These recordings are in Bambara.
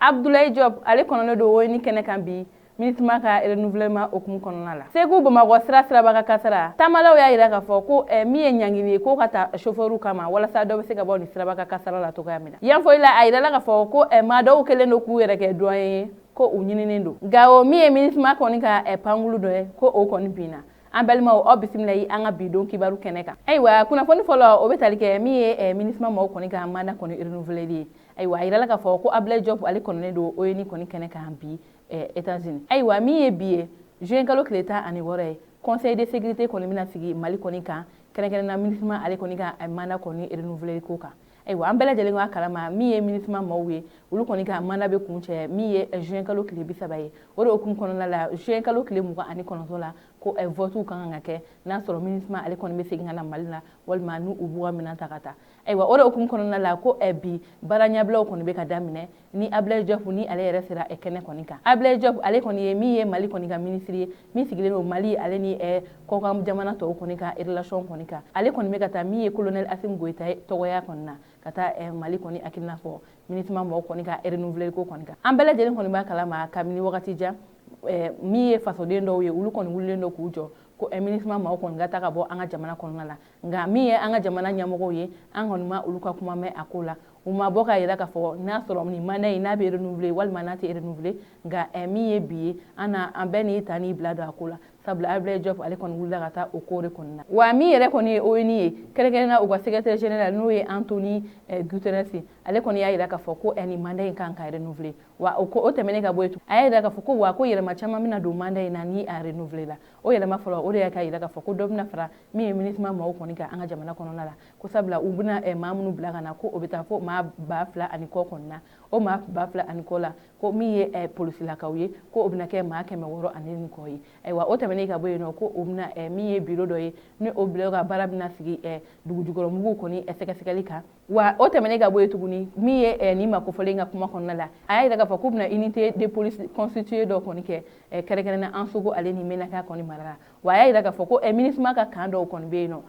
Abdoulaye Diop ale kɔnɔnen do o ni kɛnɛ kan bi ministre ka renouvellement okumu kɔnɔna la. Segu Bamakɔ siraba ka kasara tamalaw y'a yira k'a fɔ ko min ye ɲangili ye ko ka taa chauffeur kama walasa dɔ bɛ se ka bɔ ni siraba ka kasara la cogoya min na. Yan fɔ a yira la k'a fɔ ko maa dɔw kɛlen do k'u yɛrɛ kɛ doyen ko u ɲininen do. Nka o min ye ministre kɔni ka pankulu dɔ ye ko o kɔni binna. An balimaw aw bisimila an ka bidon kibaru kɛnɛ kan. Ayiwa kunnafoni fɔlɔ o bɛ tali kɛ min ye ministre maaw kɔni ka mandat kɔni renouveler ye. Ayiwa a yira la k'a fɔ ko Abdoulaye Diop ale kɔnɔnen do o ni kɔni kɛnɛ kan bi États-Unis. Ayiwa min ye bi ye juin kalo tile 16 ye conseil de sécurité kɔni bɛna sigi Mali kɔni kan kɛrɛnkɛrɛnna ministre ale kɔni ka mandat kɔni renouveler ko kan. Ayiwa an bɛɛ lajɛlen ka kalama min ye ministre maaw ye olu kɔni ka mandat bɛ kun cɛ min ye juin kalo tile 30 ye o de hukumu kɔnɔna la juin kalo tile 29 la ko vote kan ka kɛ n'a sɔrɔ ministre ale kɔni bɛ segin ka na Mali la walima n'u b'u ka minɛn ta ka taa. Ayiwa o de hukumu kɔnɔna la ko bi baara ɲɛbilaw kɔni bɛ ka daminɛ ni Abdoulaye Diop ni ale yɛrɛ sera kɛnɛ kɔni kan. Abdoulaye Diop ale kɔni ye min ye Mali kɔni ka ministre ye min sigilen do Mali ale ni kɔkan jamana tɔw kɔni ka relation kɔni kan. Ale kɔni bɛ ka taa min ye colonel Assimi Goïta tɔgɔya kɔni na ka taa Mali kɔni hakilina fɔ ministre maaw kɔni ka renouveler ko kɔni kan. An bɛɛ lajɛlen kɔni b'a kalama kabini wagati jan min ye fasoden dɔw ye olu kɔni wulilen do k'u jɔ ko ministre maaw kɔni ka taa ka bɔ an ka jamana kɔnɔna la. Nka min ye an ka jamana ɲɛmɔgɔw ye an kɔni ma olu ka kuma mɛn a ko la. U ma bɔ k'a yira k'a fɔ n'a sɔrɔ nin mandat in n'a bɛ renouveler walima n'a tɛ renouveler nka min ye bi ye an bɛɛ n'i ta n'i bila don a ko la. Sabula Abdoulaye Diop ale kɔni wulila ka taa o ko de kɔni na. Wa min yɛrɛ kɔni ye ONU ye kɛrɛnkɛrɛnna u ka secrétaire général n'o ye Anthony Guterres ale kɔni y'a yira k'a fɔ ko nin mandat in kan ka renouveler wa o tɛmɛnen ka bɔ yen a y'a yira k'a fɔ ko wa ko yɛlɛma caman bɛna don mandat in na ni a renouveler la o yɛlɛma fɔlɔ o de y'a yira k'a fɔ ko dɔ bɛna fara min ye ministre maaw kɔni kan an ka jamana kɔnɔna la ko sabula u bɛna maa minnu bila ka na ko o bɛ taa fo maa 2000 kɔ kɔni na o maa 2000 kɔ la ko min ye polisilakaw ye ko o bɛna kɛ maa 600 kɔ ye. Ayiwa o tɛmɛnen ka bɔ yen nɔ ko o bɛna min ye bureau dɔ ye ni o bureau ka baara bɛna sigi dugujukɔrɔmuguw kɔni sɛgɛsɛgɛli kan wa o tɛmɛnen ka bɔ yen tuguni min ye nin makofɔlen ka kuma kɔnɔna la a y'a yira k'a fɔ k'u bɛna unité de police constituée dɔ kɔni kɛ kɛrɛnkɛrɛnna Ansogho ale ni Menaka kɔni mara la wa a y'a yira k'a fɔ ko ministre ka kan dɔw kɔni bɛ yen nɔ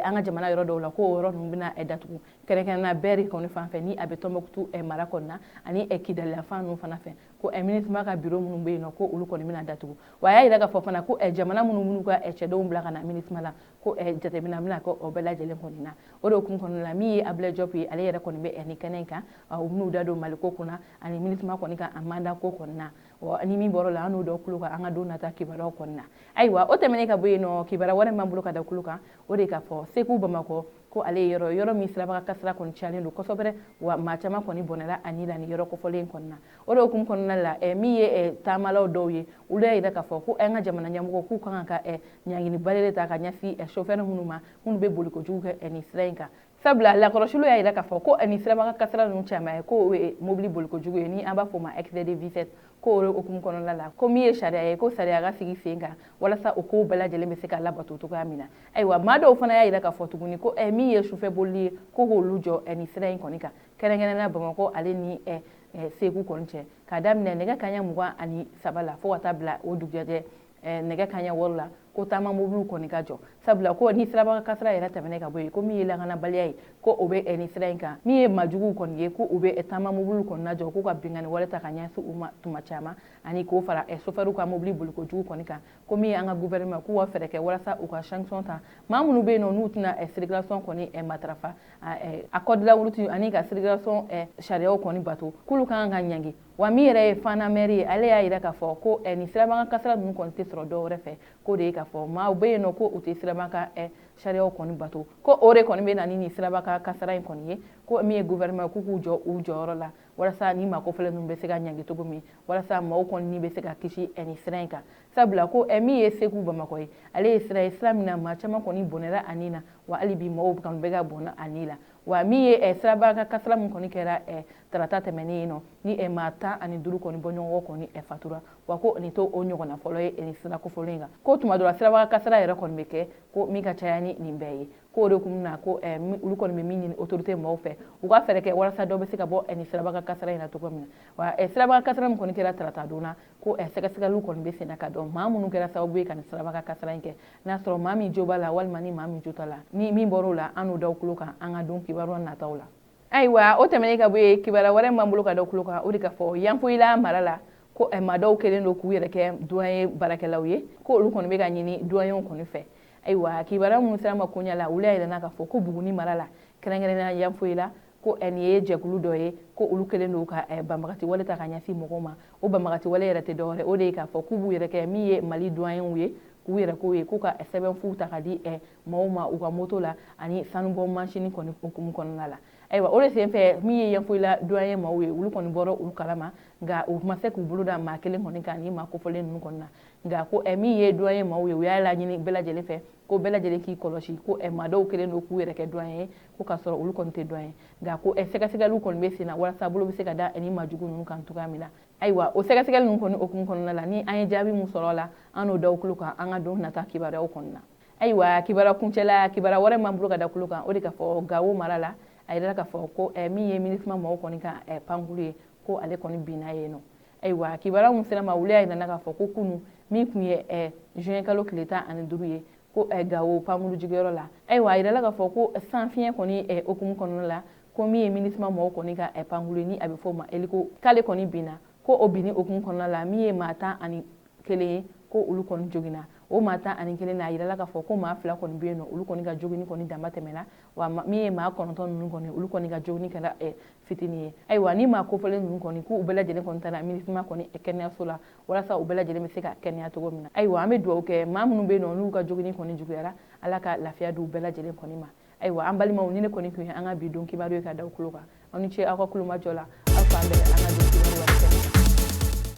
an ka jamana yɔrɔ dɔw la ko o yɔrɔ ninnu bɛna datugu kɛrɛnkɛrɛnna Bɛri kɔni fan fɛ ni a bɛ Tɔnbɔkutu mara kɔni na ani Kidali yan ninnu fana fɛ ko ministre ka bureau minnu bɛ yen nɔ ko olu kɔni bɛna datugu wa a y'a yira k'a fɔ fana ko jamana minnu ka cɛdenw bila ka na ministre la ko jateminɛ bɛna kɛ o bɛɛ lajɛlen kɔni na o de hukumu kɔnɔna la min ye Abdoulaye Diop ye ale yɛrɛ kɔni bɛ nin kɛnɛ in kan u bɛn'u da don Mali ko kunna ani ministre kɔni ka mandat ko kɔni na wa ni min bɔr'o la an n'o dɔ kulo kan an ka don nata kibaruyaw kɔni na. Ayiwa o tɛmɛnen ka bɔ yen nɔ kibaruya wɛrɛ min b'an bolo ka da kulo kan o de k'a fɔ Segu Bamakɔ ko ale ye yɔrɔ min siraba kasara kɔni cayalen don kosɛbɛ wa maa caman kɔni bɔnɛla a ni la ni yɔrɔ kofɔlen kɔni na o de hukumu kɔnɔna la min ye taamalaw dɔw ye olu y'a yira k'a fɔ ko an ka jamana ɲɛmɔgɔ k'u kan ka ɲangini bale ta ka ɲɛsin chauffeur minnu ma minnu bɛ boli kojugu kɛ nin sira in kan. Sabula lakɔlɔsiliw y'a yira k'a fɔ ko nin siraba kasara ninnu caman ye ko mobili boli kojugu ye ni an b'a fɔ o ma excès de vitesse ko o hukumu kɔnɔna la ko min ye sariya ye ko sariya ka sigi sen kan walasa o kow bɛɛ lajɛlen bɛ se ka labato cogoya min na. Ayiwa maa dɔw fana y'a yira k'a fɔ tuguni ko min ye sufɛ bolili ye ko k'olu jɔ nin sira in kɔni kan kɛrɛnkɛrɛnna Bamakɔ ale ni Segu kɔni cɛ k'a daminɛ nɛgɛ kanɲɛ 23 la fo ka taa bila o dugujɛ nɛgɛ kanɲɛ 6 la ko taama mobiliw kɔni ka jɔ sabula ko ni siraba kasara yɛrɛ tɛmɛnen ka bɔ yen ko min ye lakanabaliya ye ko o bɛ nin sira in kan min ye majuguw kɔni ye ko u bɛ taama mobiliw kɔni lajɔ k'u ka bingani wale ta ka ɲɛsin u ma tuma caman ani k'o fara chauffeur ka mobili boli kojugu kɔni kan ko min ye an ka gouvernement k'u ka fɛɛrɛ kɛ walasa u ka sanction ta maa minnu bɛ yen nɔ n'u tɛna circulation kɔni matarafa a code de la route ani ka circulation sariyaw kɔni bato k'olu kan ka ɲangi wa min yɛrɛ ye Fana maire ye ale y'a yira k'a fɔ ko nin siraba kasara ninnu kɔni tɛ sɔrɔ dɔw wɛrɛ fɛ ko de ye k'a fɔ maa bɛ yen nɔ ko u tɛ siraba ka sariyaw kɔni bato ko o de kɔni bɛ na ni siraba kasara in kɔni ye ko min ye gouvernement k'u k'u jɔ u jɔyɔrɔ la walasa ni makofɔlen ninnu bɛ se ka ɲangi cogo min walasa maaw kɔni bɛ se ka kisi nin sira in kan sabula ko min ye Segu Bamakɔ ye ale ye sira min na maa caman kɔni bɔnɛla a ni na wa hali bi maaw kɔni bɛ ka bɔnɛ a ni la wa min ye siraba kasara min kɔni kɛra tarata tɛmɛnen yen nɔ ni maa 15 kɔni bɔɲɔgɔn kɔni fatura wa ko nin to o ɲɔgɔnna fɔlɔ ye nin sira kofɔlen kan ko tuma dɔ la siraba kasara yɛrɛ kɔni bɛ kɛ ko min ka caya ni nin bɛɛ ye ko o de kun na ko olu kɔni bɛ min ɲini autorité maaw fɛ u ka fɛɛrɛ kɛ walasa dɔ bɛ se ka bɔ nin siraba kasara in na cogo min na wa siraba kasara min kɔni kɛra tarata don na ko sɛgɛsɛgɛliw kɔni bɛ sen na ka dɔn maa minnu kɛra sababu ye ka nin siraba kasara in kɛ n'a sɔrɔ maa min jo b'a la walima ni maa min jo t'a la ni min bɔr'o la an n'o daw kulo kan an ka don kibaruya nataw la. ayiwa o tɛmɛnen ka bɔ yen kibaruya wɛrɛ min b'an bolo ka da kulo kan o de ka fɔ yanfoyila mara la ko maa dɔw kɛlen don k'u yɛrɛ kɛ duwaye baarakɛlaw ye ko olu kɔni bɛ ka ɲini duwayew kɔni fɛ ayiwa kibaruya minnu sera ma koɲa la olu y'a yirɛ k'a fɔ ko Buguni mara la kɛrɛnkɛrɛnnenya yanfoyila ko nin ye jɛkulu dɔ ye ko olu kɛlen don ka banbagati wale ta ka ɲɛsin mɔgɔw ma o banbagati wale yɛrɛ tɛ dɔwɛrɛ o de ye k'a fɔ k'u b'u yɛrɛ kɛ min ye Mali duwayew ye k'u yɛrɛ k'o ye k'u ka sɛbɛnfuu ta ka di maaw ma u ka moto la ani sanubɔ mansini kɔni hukumu kɔnɔna la ayiwa o de senfɛ min ye yanfoyila duwaye maaw ye olu kɔni bɔra olu kalama nka u ma se k'u bolo da maa kelen kɔni kan ni maa kofɔlen ninnu kɔni na nka ko min ye duwaye maaw ye u y'a laɲini bɛɛ lajɛlen fɛ ko bɛɛ lajɛlen k'i kɔlɔsi ko maa dɔw kɛlen don k'u yɛrɛ kɛ duwaye ye ko k'a sɔrɔ olu kɔni tɛ duwaye nka ko sɛgɛsɛgɛliw kɔni bɛ sen na walasa bolo bɛ se ka da ni maajugu ninnu kan cogoya min na ayiwa o sɛgɛsɛgɛli ninnu kɔni hukumu kɔnɔna la ni an ye jaabi min sɔrɔ o la an n'o da kulo kan an ka don nata kibaruyaw kɔnɔna na ayiwa kibaruya kuncɛla kibaruya wɛrɛ m'an bolo ka da kulo kan o de ka fɔ Gawo mara la a yirala k'a fɔ ko min ye MINUSMA mɔgɔw kɔni ka pankuru ye ko ale kɔni binna yen nɔ ayiwa kibaruya min sera ma olu y'a yirana k'a fɔ ko kunu min tun ye juin kalo tile 15 ye ko Gawo pankuru jigiyɔrɔ la ayiwa a yirala k'a fɔ ko san fiɲɛ kɔni hukumu kɔnɔna la ko min ye MINUSMA mɔgɔw kɔni ka pankuru ye ni a bɛ fɔ o ma eliko k'ale kɔni binna ko o binni hukumu kɔnɔna la min ye maa 11 ye ko olu kɔni joginna o maa 11 na a yirala k'a fɔ ko maa 2 kɔni bɛ yen nɔ olu kɔni ka jogini kɔni dama tɛmɛna wa min ye maa 9 ninnu kɔni olu kɔni ka jogini kɛra fitinin ye ayiwa ni maa kofɔlen ninnu kɔni k'u bɛɛ lajɛlen kɔni taara MINUSMA kɔni kɛnɛyaso la walasa u bɛɛ lajɛlen bɛ se ka kɛnɛya cogo min na ayiwa an bɛ dugawu kɛ maa minnu bɛ yen nɔ n'u ka jogini kɔni juguyara ala ka lafiya d'u bɛɛ lajɛlen kɔni ma ayiwa an balimaw ni ne kɔni tun ye an ka bi don kibaru ye ka da kulo kan aw ni ce aw ka kulomajɔ la aw k'an bɛn an ka